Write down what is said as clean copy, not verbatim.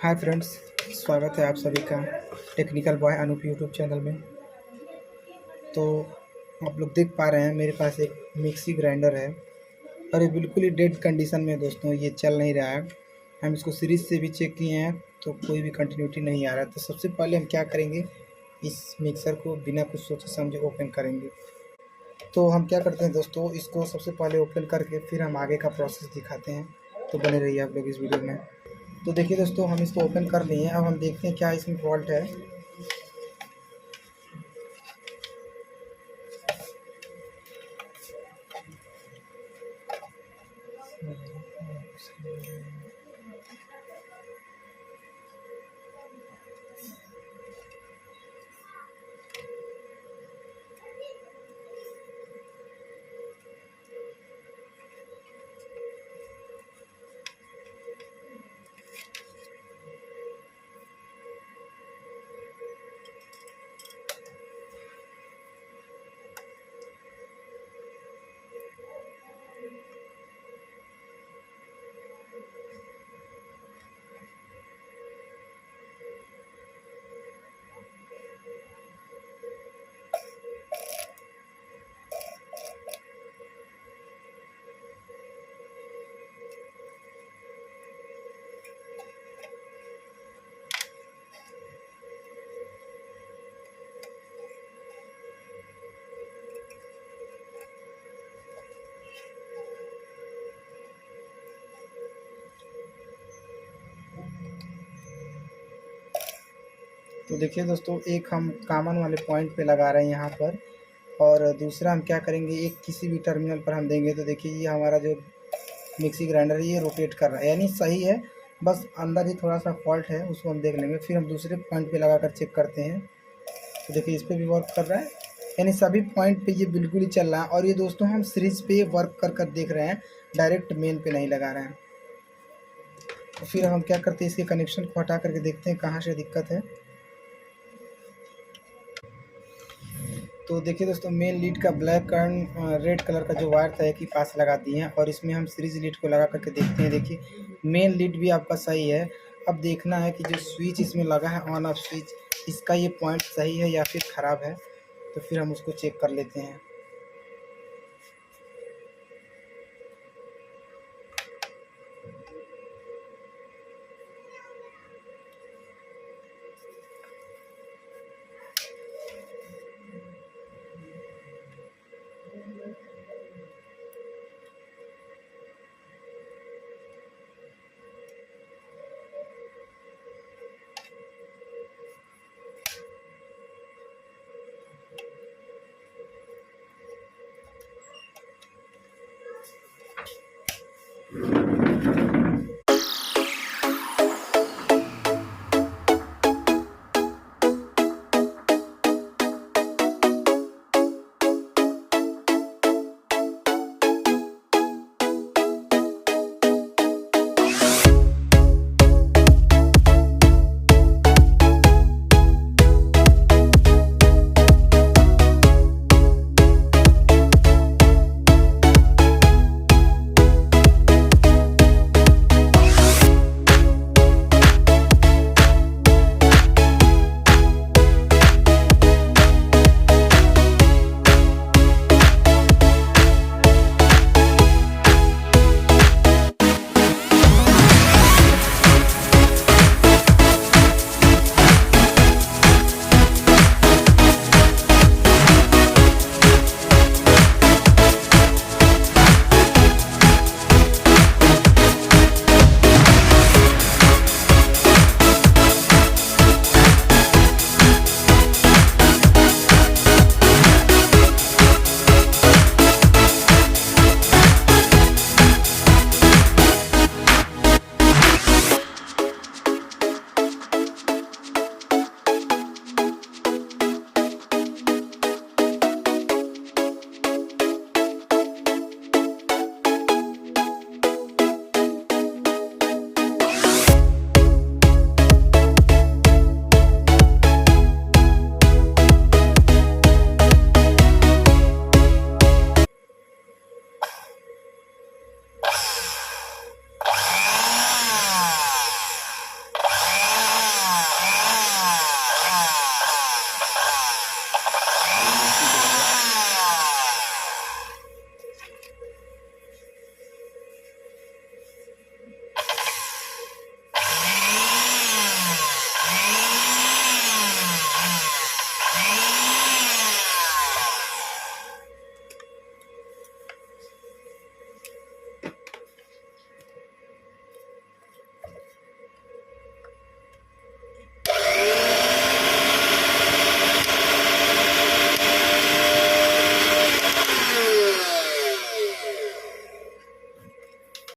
Hi friends, स्वागत है आप सभी का technical boy Anup YouTube channel में। तो आप लोग देख पा रहे हैं मेरे पास एक मिक्सी ग्राइंडर है और ये बिल्कुल ही डेड कंडीशन में है दोस्तों, ये चल नहीं रहा है। हम इसको सीरीज से भी चेक किए हैं तो कोई भी कंटिन्यूटी नहीं आ रहा है। तो सबसे पहले हम क्या करेंगे, इस मिक्सर को बिना कुछ सोचे समझे ओपन करेंगे। तो हम क्या करते हैं दोस्तों, इसको सबसे पहले ओपन करके फिर हम आगे का प्रोसेस दिखाते हैं। तो बने रहिए आप लोग इस वीडियो में। तो देखिए दोस्तों, हम इसको ओपन कर लिए हैं। अब हम देखते हैं क्या इसमें फॉल्ट है। तो देखिए दोस्तों, एक हम कॉमन वाले पॉइंट पे लगा रहे हैं यहाँ पर, और दूसरा हम क्या करेंगे, एक किसी भी टर्मिनल पर हम देंगे। तो देखिए ये हमारा जो मिक्सी ग्राइंडर है ये रोटेट कर रहा है, यानी सही है। बस अंदर ही थोड़ा सा फॉल्ट है, उसको हम देख लेंगे। फिर हम दूसरे पॉइंट पे लगा कर चेक करते हैं। तो देखिए इस पर भी वर्क कर रहा है, यानी सभी पॉइंट पे ये बिल्कुल ही चल रहा है। और ये दोस्तों हम सीरीज पे वर्क कर कर देख रहे हैं, डायरेक्ट मेन पे नहीं लगा रहे हैं। तो फिर हम क्या करते हैं, इसके कनेक्शन को हटा करके देखते हैं कहाँ से दिक्कत है। तो देखिए दोस्तों, मेन लीड का ब्लैक एंड रेड कलर का जो वायर था एक ही पास लगा दिए हैं, और इसमें हम सीरीज लीड को लगा करके देखते हैं। देखिए मेन लीड भी आपका सही है। अब देखना है कि जो स्विच इसमें लगा है ऑन ऑफ स्विच, इसका ये पॉइंट सही है या फिर ख़राब है। तो फिर हम उसको चेक कर लेते हैं।